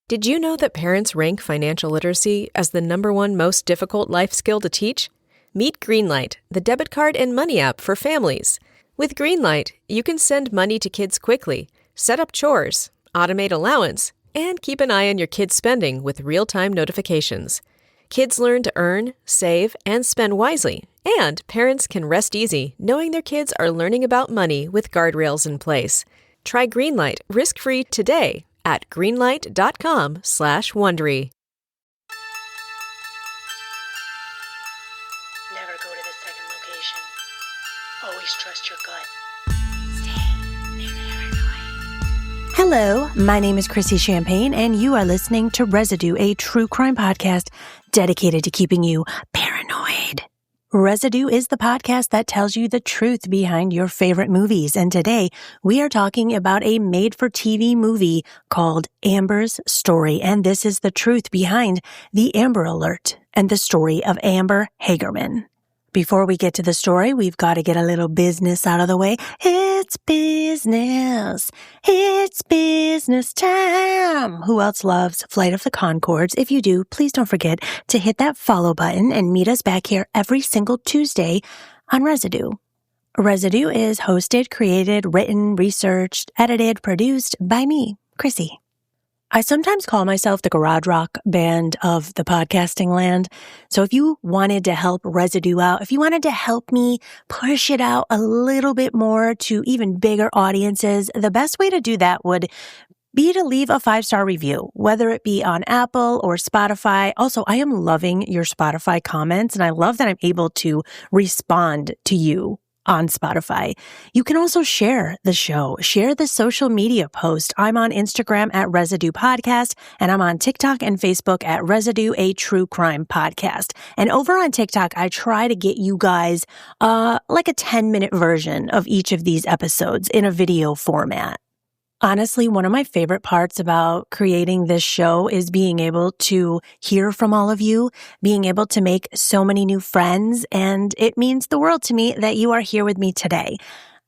Did you know that parents rank financial literacy as the #1 most difficult life skill to teach? Meet Greenlight, the debit card and money app for families. With Greenlight, you can send money to kids quickly, set up chores, automate allowance, and keep an eye on your kids' spending with real-time notifications. Kids learn to earn, save, and spend wisely, and parents can rest easy knowing their kids are learning about money with guardrails in place. Try Greenlight risk-free today at greenlight.com/Wondery. Never go to the second location. Always trust your gut. Hello, my name is Chrissy Champagne, and you are listening to Residue, a true crime podcast dedicated to keeping you paranoid. Residue is the podcast that tells you the truth behind your favorite movies, and today we are talking about a made-for-TV movie called Amber's Story, and this is the truth behind the Amber Alert and the story of Amber Hagerman. Before we get to the story, we've got to get a little business out of the way. It's business. It's business time. Who else loves Flight of the Conchords? If you do, please don't forget to hit that follow button and meet us back here every single Tuesday on Residue. Residue is hosted, created, written, researched, edited, produced by me, Chrissy. I sometimes call myself the garage rock band of the podcasting land. So if you wanted to help Residue out, if you wanted to help me push it out a little bit more to even bigger audiences, the best way to do that would be to leave a 5-star review, whether it be on Apple or Spotify. Also, I am loving your Spotify comments, and I love that I'm able to respond to you on Spotify. You can also share the show, share the social media post. I'm on Instagram at Residue Podcast, and I'm on TikTok and Facebook at Residue, a true crime podcast. And over on TikTok, I try to get you guys like a 10-minute version of each of these episodes in a video format. Honestly, one of my favorite parts about creating this show is being able to hear from all of you, being able to make so many new friends, and it means the world to me that you are here with me today.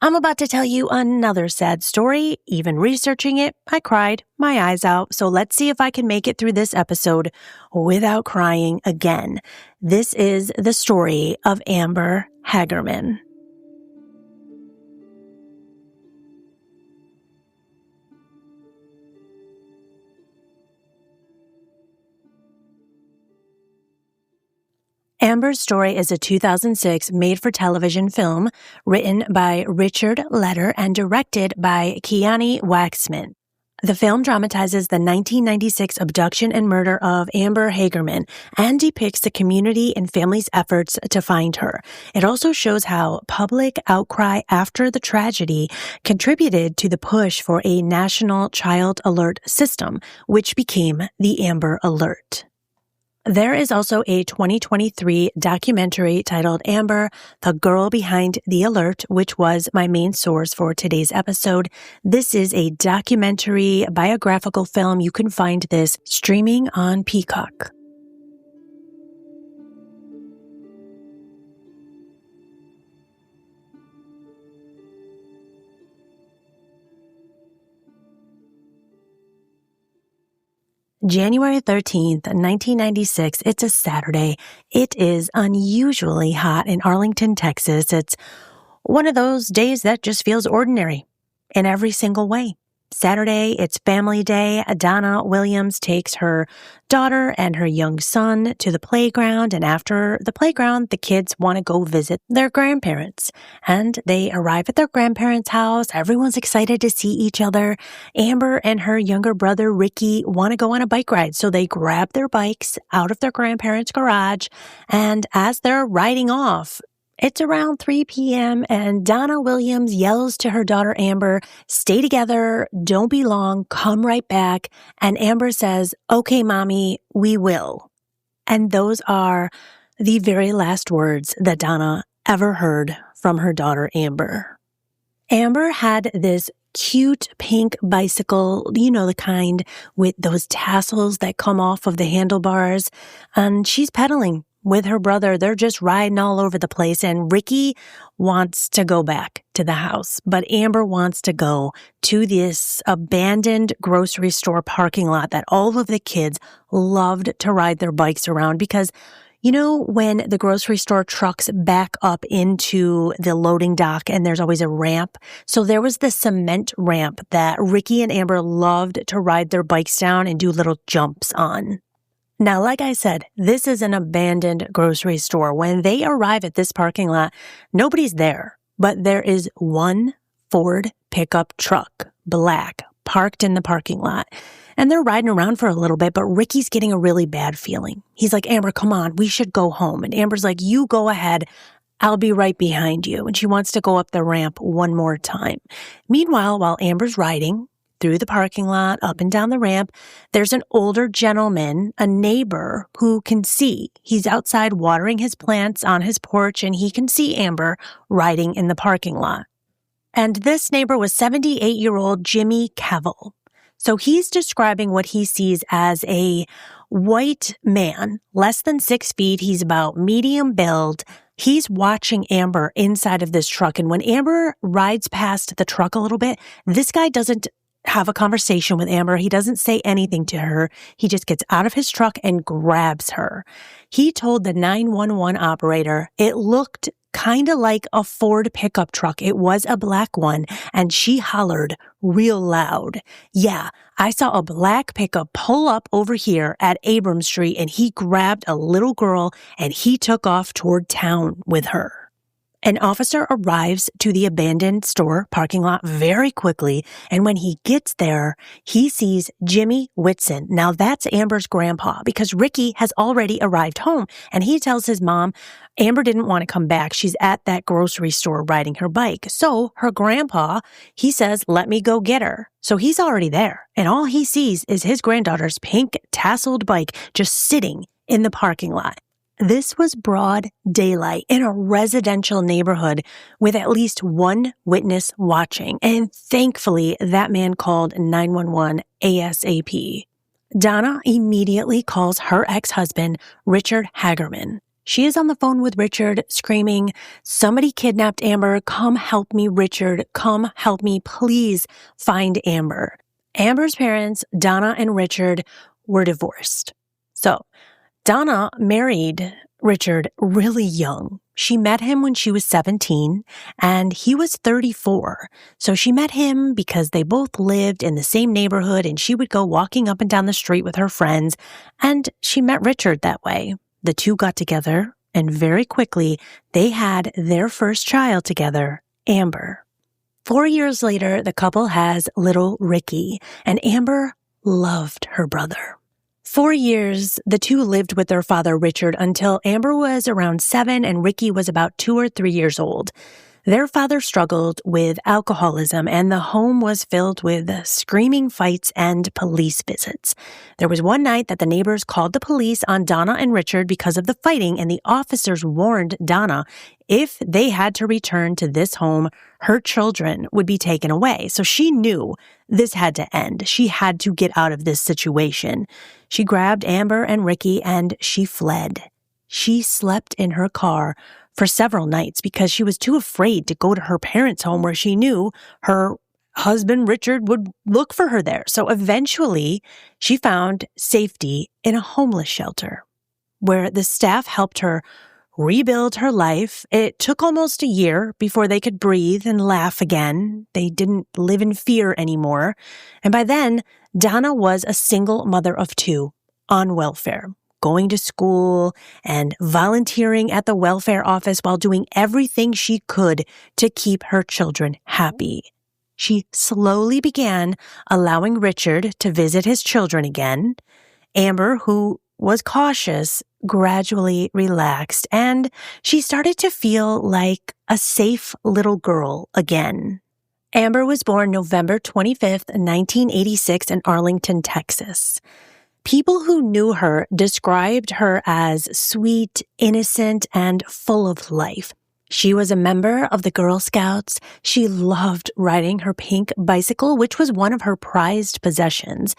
I'm about to tell you another sad story. Even researching it, I cried my eyes out, so let's see if I can make it through this episode without crying again. This is the story of Amber Hagerman. Amber's Story is a 2006 made-for-television film written by Richard Leder and directed by Keani Waxman. The film dramatizes the 1996 abduction and murder of Amber Hagerman and depicts the community and family's efforts to find her. It also shows how public outcry after the tragedy contributed to the push for a national child alert system, which became the Amber Alert. There is also a 2023 documentary titled Amber, the Girl Behind the Alert, which was my main source for today's episode. This is a documentary biographical film. You can find this streaming on Peacock. January 13th, 1996, it's a Saturday. It is unusually hot in Arlington, Texas. It's one of those days that just feels ordinary in every single way. Saturday, it's family day. Donna Williams takes her daughter and her young son to the playground, and after the playground, the kids want to go visit their grandparents. And they arrive at their grandparents' house. Everyone's excited to see each other. Amber and her younger brother, Ricky, want to go on a bike ride, so they grab their bikes out of their grandparents' garage, and as they're riding off, it's around 3 p.m. and Donna Williams yells to her daughter Amber, "Stay together, don't be long, come right back." And Amber says, "Okay, Mommy, we will." And those are the very last words that Donna ever heard from her daughter Amber. Amber had this cute pink bicycle, you know, the kind with those tassels that come off of the handlebars, and she's pedaling with her brother. They're just riding all over the place, and Ricky wants to go back to the house, but Amber wants to go to this abandoned grocery store parking lot that all of the kids loved to ride their bikes around because, you know, when the grocery store trucks back up into the loading dock and there's always a ramp. So there was this cement ramp that Ricky and Amber loved to ride their bikes down and do little jumps on. Now, like I said, this is an abandoned grocery store. When they arrive at this parking lot, nobody's there, but there is one Ford pickup truck, black, parked in the parking lot. And they're riding around for a little bit, but Ricky's getting a really bad feeling. He's like, Amber, come on, we should go home. And Amber's like, you go ahead. I'll be right behind you. And she wants to go up the ramp one more time. Meanwhile, while Amber's riding through the parking lot, up and down the ramp, there's an older gentleman, a neighbor, who can see. He's outside watering his plants on his porch, and he can see Amber riding in the parking lot. And this neighbor was 78-year-old Jimmy Cavill. So he's describing what he sees as a white man, less than 6 feet. He's about medium build. He's watching Amber inside of this truck. And when Amber rides past the truck a little bit, this guy doesn't have a conversation with Amber. He doesn't say anything to her. He just gets out of his truck and grabs her. He told the 911 operator it looked kind of like a Ford pickup truck. It was a black one, and she hollered real loud, "Yeah, I saw a black pickup pull up over here at Abrams Street, and he grabbed a little girl, and he took off toward town with her." An officer arrives to the abandoned store parking lot very quickly, and when he gets there, he sees Jimmy Whitson. Now that's Amber's grandpa, because Ricky has already arrived home, and he tells his mom Amber didn't want to come back. She's at that grocery store riding her bike. So her grandpa, he says, let me go get her. So he's already there, and all he sees is his granddaughter's pink tasseled bike just sitting in the parking lot. This was broad daylight in a residential neighborhood with at least one witness watching, and thankfully that man called 911 ASAP. Donna immediately calls her ex-husband, Richard Hagerman. She is on the phone with Richard screaming, "Somebody kidnapped Amber. Come help me, Richard. Come help me. Please find Amber." Amber's parents, Donna and Richard, were divorced. So Donna married Richard really young. She met him when she was 17 and he was 34. So she met him because they both lived in the same neighborhood and she would go walking up and down the street with her friends. And she met Richard that way. The two got together and very quickly they had their first child together, Amber. 4 years later, the couple has little Ricky, and Amber loved her brother. 4 years, the two lived with their father, Richard, until Amber was around 7 and Ricky was about 2 or 3 years old. Their father struggled with alcoholism, and the home was filled with screaming fights and police visits. There was one night that the neighbors called the police on Donna and Richard because of the fighting, and the officers warned Donna if they had to return to this home, her children would be taken away. So she knew this had to end. She had to get out of this situation. She grabbed Amber and Ricky and she fled. She slept in her car for several nights because she was too afraid to go to her parents' home where she knew her husband, Richard, would look for her there. So eventually, she found safety in a homeless shelter where the staff helped her rebuild her life. It took almost a year before they could breathe and laugh again. They didn't live in fear anymore. And by then, Donna was a single mother of 2 on welfare, going to school and volunteering at the welfare office while doing everything she could to keep her children happy. She slowly began allowing Richard to visit his children again. Amber, who was cautious, gradually relaxed, and she started to feel like a safe little girl again. Amber was born November 25th, 1986 in Arlington, Texas. People who knew her described her as sweet, innocent, and full of life. She was a member of the Girl Scouts. She loved riding her pink bicycle, which was one of her prized possessions.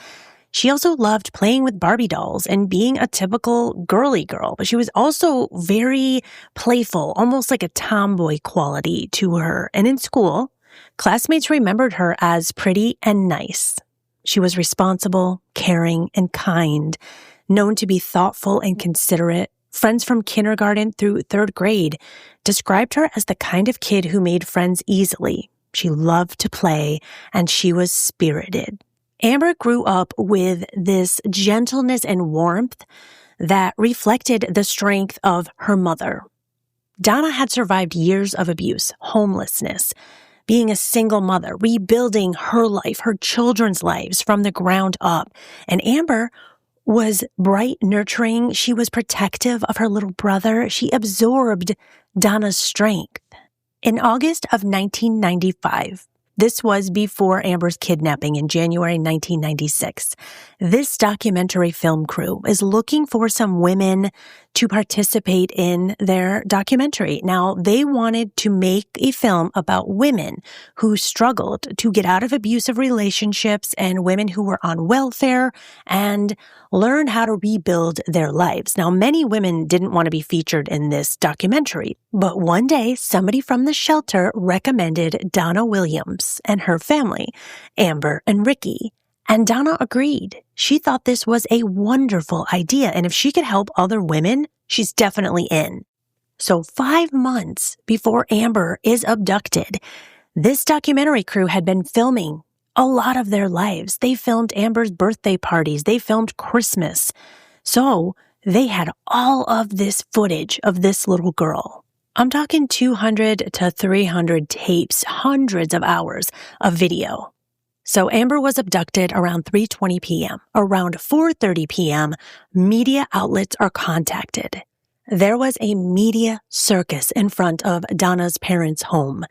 She also loved playing with Barbie dolls and being a typical girly girl, but she was also very playful, almost like a tomboy quality to her. And in school, classmates remembered her as pretty and nice. She was responsible, caring, and kind, known to be thoughtful and considerate. Friends from kindergarten through third grade described her as the kind of kid who made friends easily. She loved to play, and she was spirited. Amber grew up with this gentleness and warmth that reflected the strength of her mother. Donna had survived years of abuse, homelessness, being a single mother, rebuilding her life, her children's lives from the ground up. And Amber was bright, nurturing. She was protective of her little brother. She absorbed Donna's strength. In August of 1995, this was before Amber's kidnapping in January 1996. This documentary film crew is looking for some women to participate in their documentary. Now, they wanted to make a film about women who struggled to get out of abusive relationships and women who were on welfare and learn how to rebuild their lives. Now, many women didn't want to be featured in this documentary, but one day somebody from the shelter recommended Donna Williams and her family, Amber and Ricky. And Donna agreed. She thought this was a wonderful idea, and if she could help other women, she's definitely in. So 5 months before Amber is abducted, this documentary crew had been filming a lot of their lives. They filmed Amber's birthday parties. They filmed Christmas. So they had all of this footage of this little girl. I'm talking 200 to 300 tapes, hundreds of hours of video. So Amber was abducted around 3:20 p.m. Around 4:30 p.m., media outlets are contacted. There was a media circus in front of Donna's parents' home.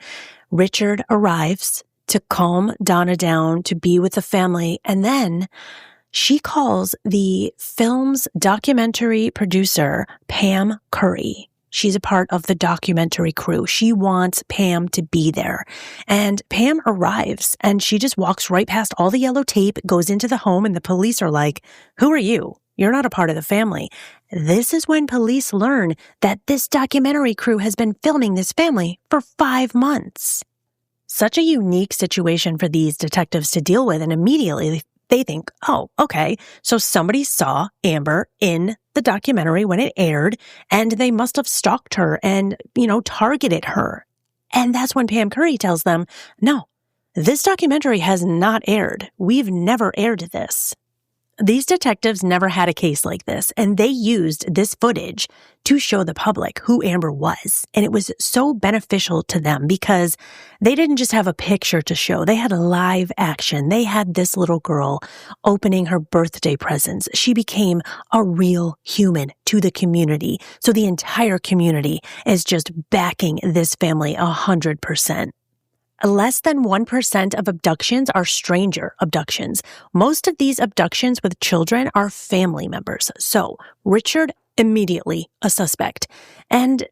Richard arrives to calm Donna down, to be with the family, and then she calls the film's documentary producer, Pam Curry. She's a part of the documentary crew. She wants Pam to be there. And Pam arrives and she just walks right past all the yellow tape, goes into the home, and the police are like, "Who are you? You're not a part of the family." This is when police learn that this documentary crew has been filming this family for 5 months. Such a unique situation for these detectives to deal with, and immediately they think, oh, okay, so somebody saw Amber in the documentary when it aired, and they must have stalked her and, targeted her. And that's when Pam Curry tells them, no, this documentary has not aired. We've never aired this. These detectives never had a case like this, and they used this footage to show the public who Amber was. And it was so beneficial to them because they didn't just have a picture to show. They had live action. They had this little girl opening her birthday presents. She became a real human to the community. So the entire community is just backing this family 100%. Less than 1% of abductions are stranger abductions. Most of these abductions with children are family members. So Richard, immediately a suspect. And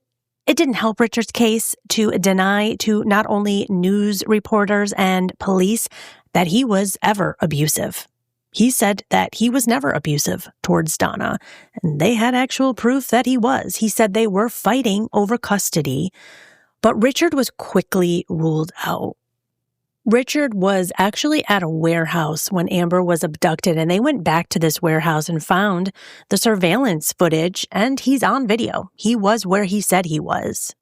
it didn't help Richard's case to deny to not only news reporters and police that he was ever abusive. He said that he was never abusive towards Donna, and they had actual proof that he was. He said they were fighting over custody, but Richard was quickly ruled out. Richard was actually at a warehouse when Amber was abducted, and they went back to this warehouse and found the surveillance footage, and he's on video. He was where he said he was.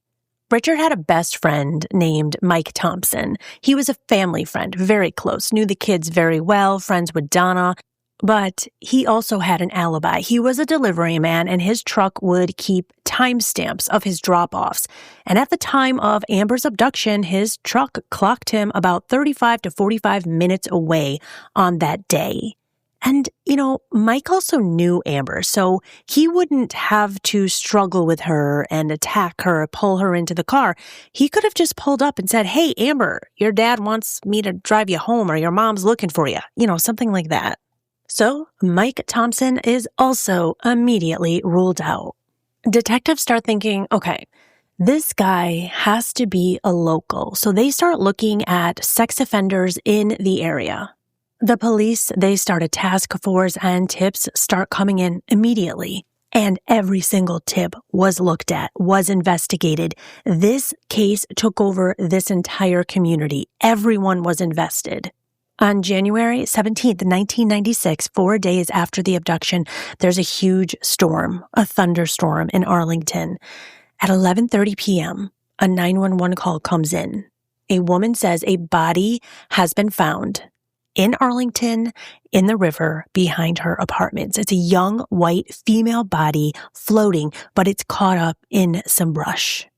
Richard had a best friend named Mike Thompson. He was a family friend, very close, knew the kids very well, friends with Donna. But he also had an alibi. He was a delivery man, and his truck would keep timestamps of his drop-offs. And at the time of Amber's abduction, his truck clocked him about 35 to 45 minutes away on that day. And, Mike also knew Amber, so he wouldn't have to struggle with her and attack her, pull her into the car. He could have just pulled up and said, "Hey, Amber, your dad wants me to drive you home, or your mom's looking for you," something like that. So Mike Thompson is also immediately ruled out. Detectives start thinking, okay, this guy has to be a local. So they start looking at sex offenders in the area. The police, they start a task force and tips start coming in immediately. And every single tip was looked at, was investigated. This case took over this entire community. Everyone was invested. On January 17th, 1996, 4 days after the abduction, there's a huge storm, a thunderstorm in Arlington. At 11:30 p.m., a 911 call comes in. A woman says a body has been found in Arlington, in the river behind her apartments. It's a young, white, female body floating, but it's caught up in some brush.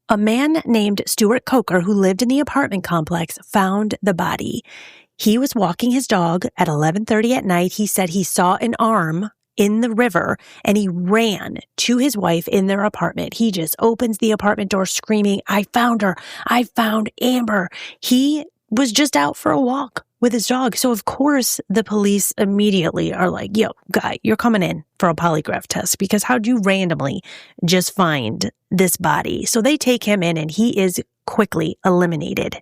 A man named Stuart Coker, who lived in the apartment complex, found the body. He was walking his dog at 11:30 at night. He said he saw an arm in the river and he ran to his wife in their apartment. He just opens the apartment door screaming, "I found her. I found Amber." He was just out for a walk with his dog. So of course the police immediately are like, "Yo, guy, you're coming in for a polygraph test because how'd you randomly just find this body?" So they take him in and he is quickly eliminated.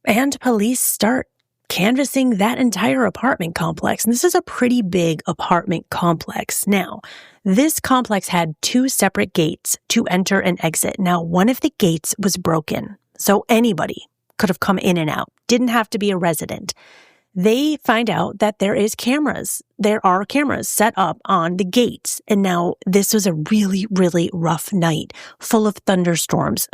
And police start canvassing that entire apartment complex. And this is a pretty big apartment complex. Now, this complex had 2 separate gates to enter and exit. Now, one of the gates was broken, so anybody could have come in and out. Didn't have to be a resident. They find out that there are cameras set up on the gates. And now this was a really, really rough night full of thunderstorms.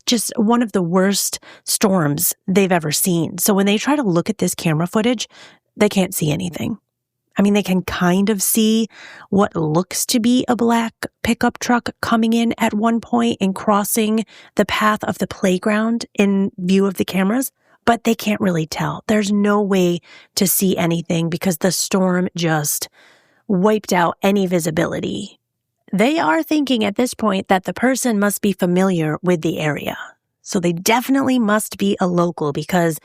Just one of the worst storms they've ever seen. So when they try to look at this camera footage, they can't see anything. I mean, they can kind of see what looks to be a black pickup truck coming in at one point and crossing the path of the playground in view of the cameras, but they can't really tell. There's no way to see anything because the storm just wiped out any visibility. They are thinking at this point that the person must be familiar with the area. So they definitely must be a local because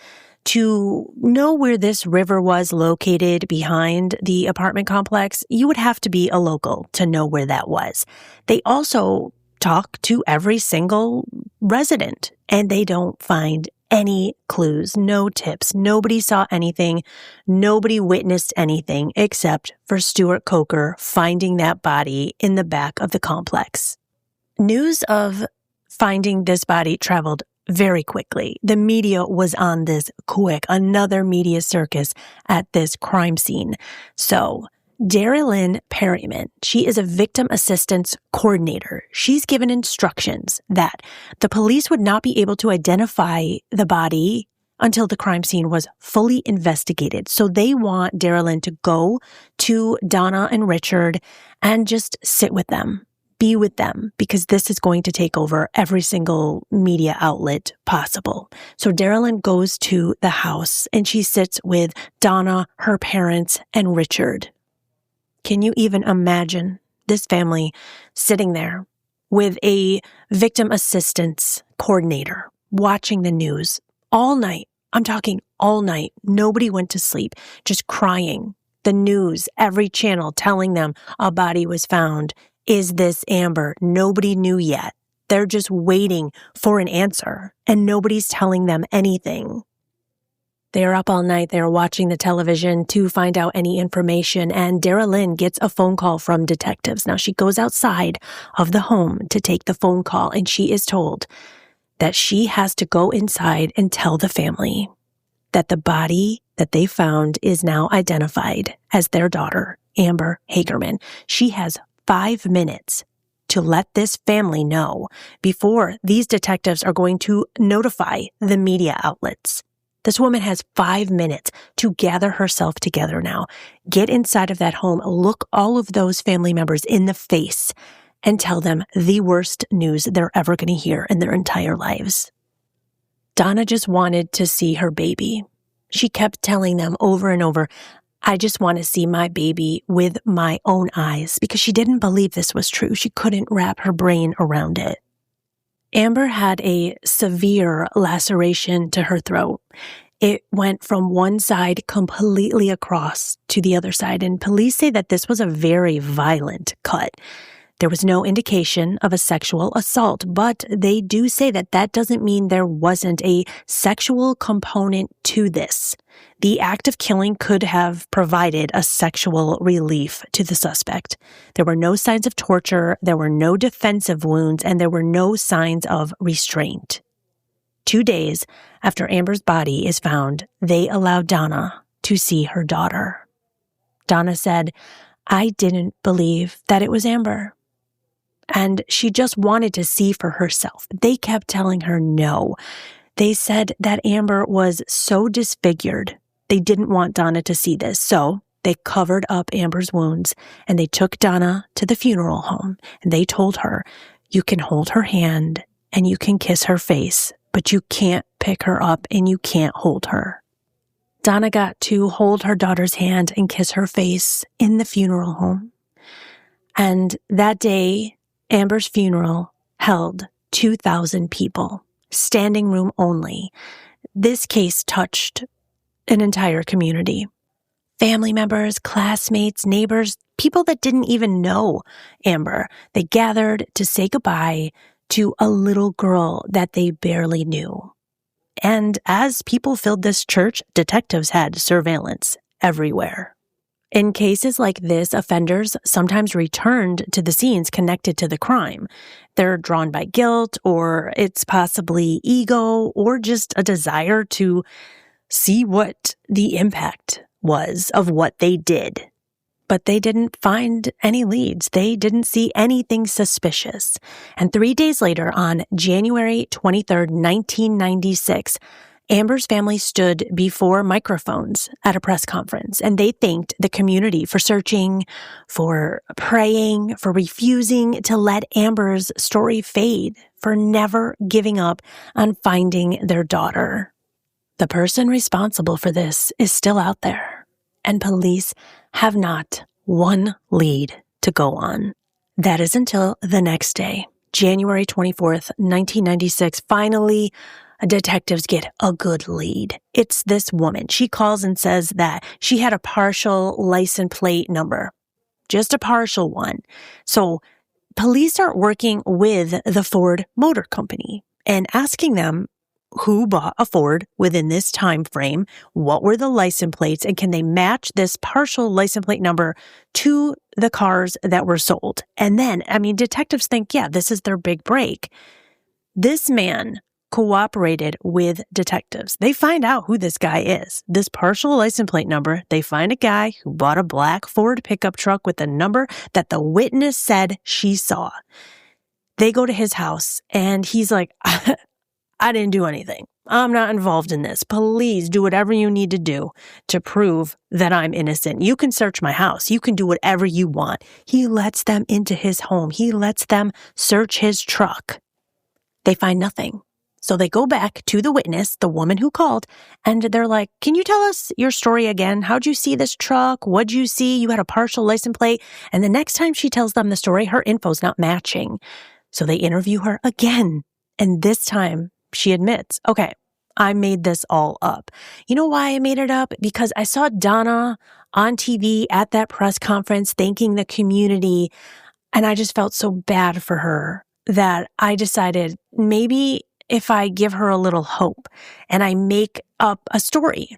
to know where this river was located behind the apartment complex, you would have to be a local to know where that was. They also talk to every single resident and they don't find any clues, no tips. Nobody saw anything. Nobody witnessed anything except for Stuart Coker finding that body in the back of the complex. News of finding this body traveled very quickly. The media was on this quick. Another media circus at this crime scene. So Darylyn Perryman, she is a victim assistance coordinator. She's given instructions that the police would not be able to identify the body until the crime scene was fully investigated. So they want Darylyn to go to Donna and Richard and just sit with them, be with them, because this is going to take over every single media outlet possible. So Darylyn goes to the house and she sits with Donna, her parents, and Richard. Can you even imagine this family sitting there with a victim assistance coordinator watching the news all night? I'm talking all night. Nobody went to sleep, just crying. The news, every channel telling them a body was found. Is this Amber? Nobody knew yet. They're just waiting for an answer and nobody's telling them anything. They are up all night. They are watching the television to find out any information. And Darylyn gets a phone call from detectives. Now she goes outside of the home to take the phone call and she is told that she has to go inside and tell the family that the body that they found is now identified as their daughter, Amber Hagerman. She has 5 minutes to let this family know before these detectives are going to notify the media outlets. This woman has 5 minutes to gather herself together now, get inside of that home, look all of those family members in the face, and tell them the worst news they're ever going to hear in their entire lives. Donna just wanted to see her baby. She kept telling them over and over, "I just want to see my baby with my own eyes," because she didn't believe this was true. She couldn't wrap her brain around it. Amber had a severe laceration to her throat. It went from one side completely across to the other side, and police say that this was a very violent cut. There was no indication of a sexual assault, but they do say that that doesn't mean there wasn't a sexual component to this. The act of killing could have provided a sexual relief to the suspect. There were no signs of torture, there were no defensive wounds, and there were no signs of restraint. 2 days after Amber's body is found, they allowed Donna to see her daughter. Donna said, "I didn't believe that it was Amber." And she just wanted to see for herself. They kept telling her no. They said that Amber was so disfigured, they didn't want Donna to see this. So they covered up Amber's wounds and they took Donna to the funeral home. And they told her, "You can hold her hand and you can kiss her face, but you can't pick her up and you can't hold her." Donna got to hold her daughter's hand and kiss her face in the funeral home. And that day, Amber's funeral held 2,000 people, standing room only. This case touched an entire community. Family members, classmates, neighbors, people that didn't even know Amber, they gathered to say goodbye to a little girl that they barely knew. And as people filled this church, detectives had surveillance everywhere. In cases like this, offenders sometimes returned to the scenes connected to the crime. They're drawn by guilt, or it's possibly ego, or just a desire to see what the impact was of what they did. But they didn't find any leads. They didn't see anything suspicious. And 3 days later, on January 23rd, 1996, Amber's family stood before microphones at a press conference, and they thanked the community for searching, for praying, for refusing to let Amber's story fade, for never giving up on finding their daughter. The person responsible for this is still out there, and police have not one lead to go on. That is until the next day, January 24th, 1996. Finally, detectives get a good lead. It's this woman. She calls and says that she had a partial license plate number, just a partial one. So police start working with the Ford Motor Company and asking them who bought a Ford within this time frame, what were the license plates, and can they match this partial license plate number to the cars that were sold? And then, detectives think, yeah, this is their big break. This man cooperated with detectives. They find out who this guy is. This partial license plate number, they find a guy who bought a black Ford pickup truck with a number that the witness said she saw. They go to his house and he's like, I didn't do anything. I'm not involved in this. Please do whatever you need to do to prove that I'm innocent. You can search my house. You can do whatever you want. He lets them into his home. He lets them search his truck. They find nothing. So they go back to the witness, the woman who called, and they're like, "Can you tell us your story again? How'd you see this truck? What'd you see? You had a partial license plate." And the next time she tells them the story, her info's not matching. So they interview her again. And this time she admits, "Okay, I made this all up." You know why I made it up? Because I saw Donna on TV at that press conference thanking the community, and I just felt so bad for her that I decided maybe if I give her a little hope and I make up a story.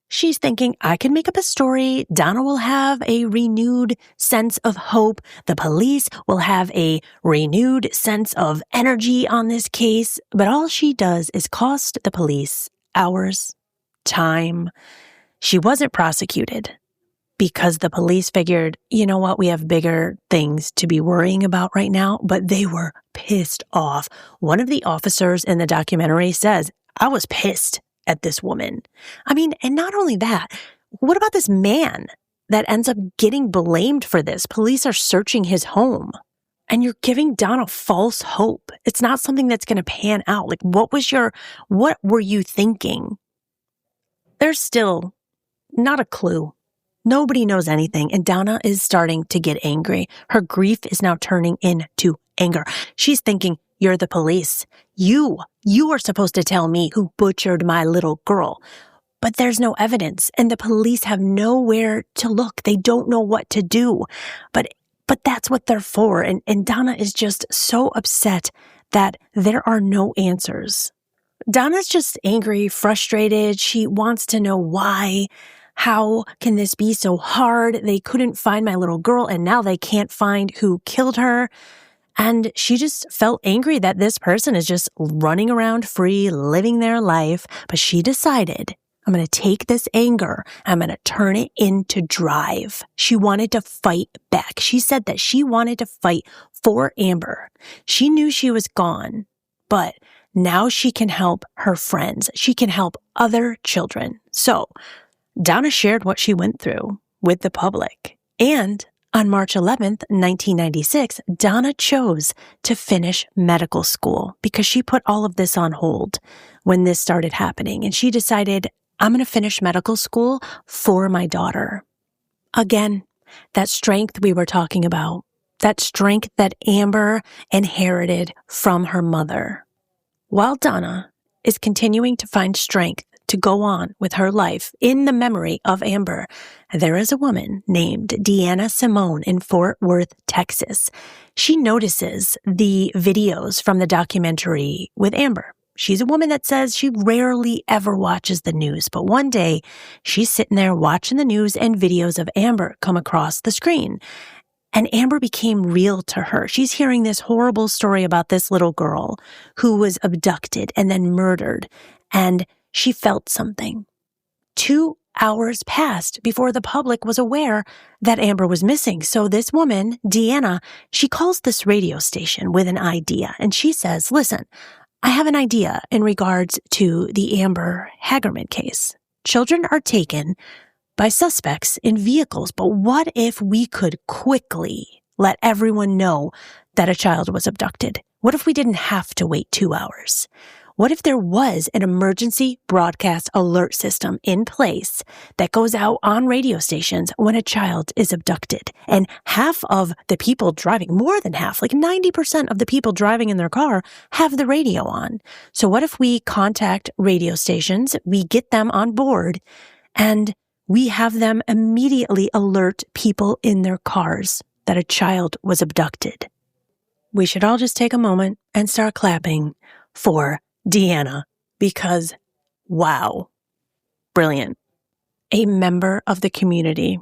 She's thinking, I can make up a story. Donna will have a renewed sense of hope. The police will have a renewed sense of energy on this case. But all she does is cost the police hours, time. She wasn't prosecuted because the police figured, you know what, we have bigger things to be worrying about right now. But they were pissed off. One of the officers in the documentary says, "I was pissed at this woman." And not only that, what about this man that ends up getting blamed for this? Police are searching his home and you're giving Donna false hope. It's not something that's going to pan out. Like, what were you thinking? There's still not a clue. Nobody knows anything. And Donna is starting to get angry. Her grief is now turning into anger. She's thinking, you're the police. You are supposed to tell me who butchered my little girl. But there's no evidence, and the police have nowhere to look. They don't know what to do. But But that's what they're for. And Donna is just so upset that there are no answers. Donna's just angry, frustrated. She wants to know why. How can this be so hard? They couldn't find my little girl, and now they can't find who killed her. And she just felt angry that this person is just running around free, living their life. But she decided, I'm going to take this anger, I'm going to turn it into drive. She wanted to fight back. She said that she wanted to fight for Amber. She knew she was gone, but now she can help her friends. She can help other children. So Donna shared what she went through with the public. And on March 11th, 1996, Donna chose to finish medical school because she put all of this on hold when this started happening. And she decided, I'm going to finish medical school for my daughter. Again, that strength we were talking about, that strength that Amber inherited from her mother. While Donna is continuing to find strength to go on with her life in the memory of Amber, there is a woman named Deanna Simone in Fort Worth, Texas. She notices the videos from the documentary with Amber. She's a woman that says she rarely ever watches the news, but one day she's sitting there watching the news and videos of Amber come across the screen. And Amber became real to her. She's hearing this horrible story about this little girl who was abducted and then murdered, and she felt something. 2 hours passed before the public was aware that Amber was missing. So this woman, Deanna, she calls this radio station with an idea, and she says, listen, I have an idea in regards to the Amber Hagerman case. Children are taken by suspects in vehicles, but what if we could quickly let everyone know that a child was abducted? What if we didn't have to wait 2 hours? What if there was an emergency broadcast alert system in place that goes out on radio stations when a child is abducted? And half of the people driving, more than half, like 90% of the people driving in their car have the radio on. So what if we contact radio stations, we get them on board, and we have them immediately alert people in their cars that a child was abducted? We should all just take a moment and start clapping for Deanna, because wow, brilliant. A member of the community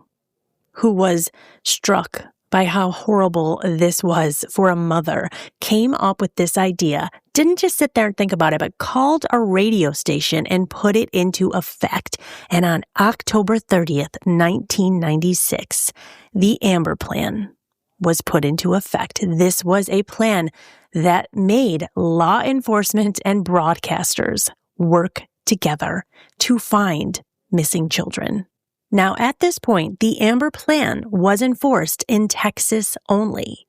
who was struck by how horrible this was for a mother came up with this idea, didn't just sit there and think about it, but called a radio station and put it into effect. And on October 30th, 1996, the Amber Plan was put into effect. This was a plan that made law enforcement and broadcasters work together to find missing children. Now, at this point, the Amber Plan was enforced in Texas only.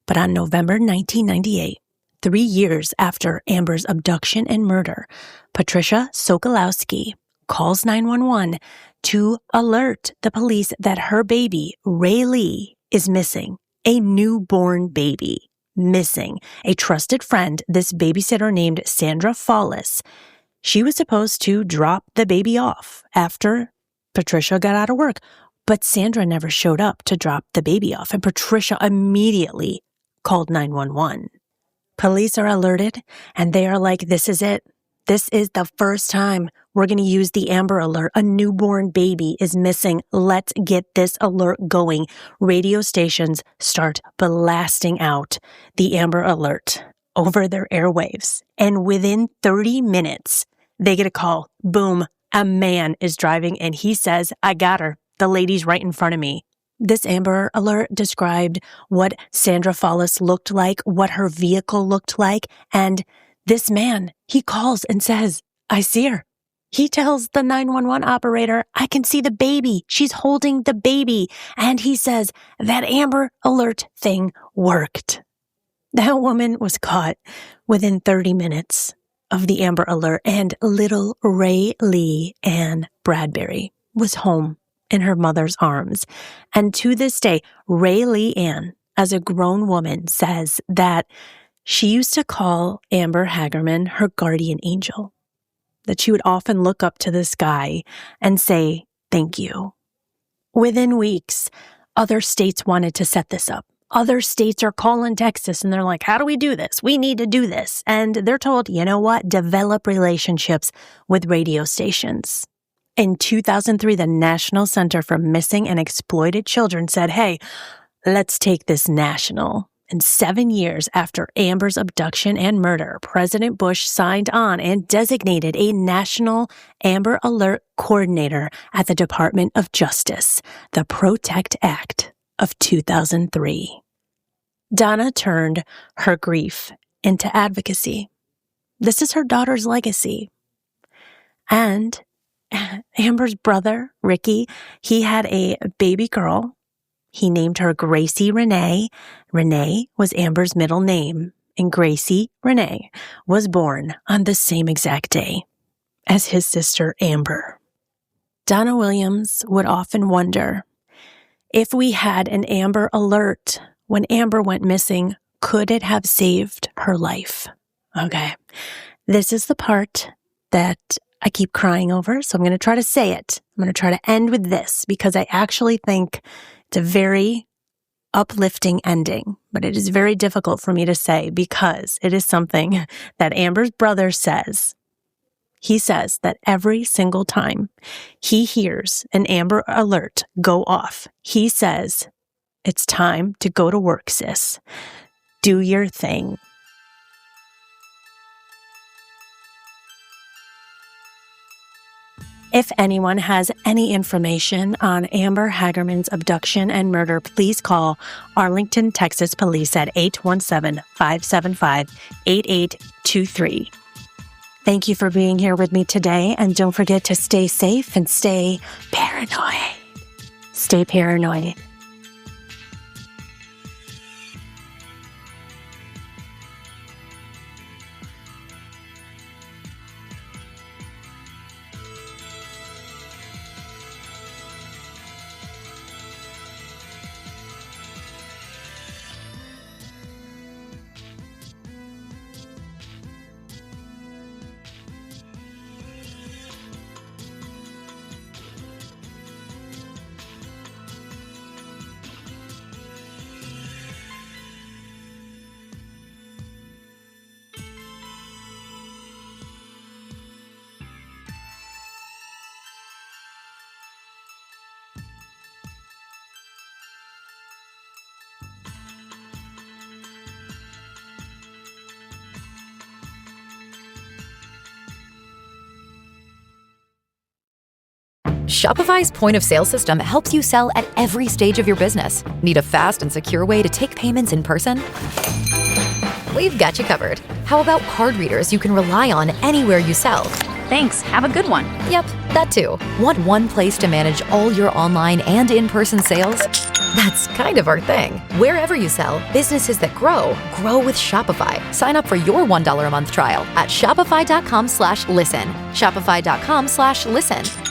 But on November 1998, 3 years after Amber's abduction and murder, Patricia Sokolowski calls 911 to alert the police that her baby, Ray Lee, is missing. A newborn baby missing. A trusted friend, this babysitter named Sandra Fallis, she was supposed to drop the baby off after Patricia got out of work, but Sandra never showed up to drop the baby off, and Patricia immediately called 911. Police are alerted, and they are like, this is it. This is the first time we're going to use the Amber Alert. A newborn baby is missing. Let's get this alert going. Radio stations start blasting out the Amber Alert over their airwaves. And within 30 minutes, they get a call. Boom, a man is driving and he says, I got her. The lady's right in front of me. This Amber Alert described what Sandra Fallis looked like, what her vehicle looked like, and this man, he calls and says, I see her. He tells the 911 operator, I can see the baby. She's holding the baby. And he says, that Amber Alert thing worked. That woman was caught within 30 minutes of the Amber Alert, and little Ray Lee Ann Bradbury was home in her mother's arms. And to this day, Ray Lee Ann, as a grown woman, says that she used to call Amber Hagerman her guardian angel, that she would often look up to the sky and say, thank you. Within weeks other states wanted to set this up. Other states are calling Texas and they're like, how do we do this? We need to do this. And they're told, you know what? Develop relationships with radio stations. In 2003, the National Center for Missing and Exploited Children said, hey, let's take this national. And 7 years after Amber's abduction and murder, President Bush signed on and designated a national Amber Alert coordinator at the Department of Justice, the Protect Act of 2003. Donna turned her grief into advocacy. This is her daughter's legacy. And Amber's brother, Ricky, he had a baby girl. He named her Gracie Renee. Renee was Amber's middle name, and Gracie Renee was born on the same exact day as his sister Amber. Donna Williams would often wonder, if we had an Amber Alert when Amber went missing, could it have saved her life? Okay, this is the part that I keep crying over, so I'm going to try to say it. I'm going to try to end with this because I actually think it's a very uplifting ending, but it is very difficult for me to say because it is something that Amber's brother says. He says that every single time he hears an Amber Alert go off, he says, it's time to go to work, sis. Do your thing. If anyone has any information on Amber Hagerman's abduction and murder, please call Arlington, Texas Police at 817-575-8823. Thank you for being here with me today, and don't forget to stay safe and stay paranoid. Stay paranoid. Shopify's point-of-sale system helps you sell at every stage of your business. Need a fast and secure way to take payments in person? We've got you covered. How about card readers you can rely on anywhere you sell? Thanks, have a good one. Yep, that too. Want one place to manage all your online and in-person sales? That's kind of our thing. Wherever you sell, businesses that grow with Shopify. Sign up for your $1 a month trial at shopify.com/listen. Shopify.com/listen.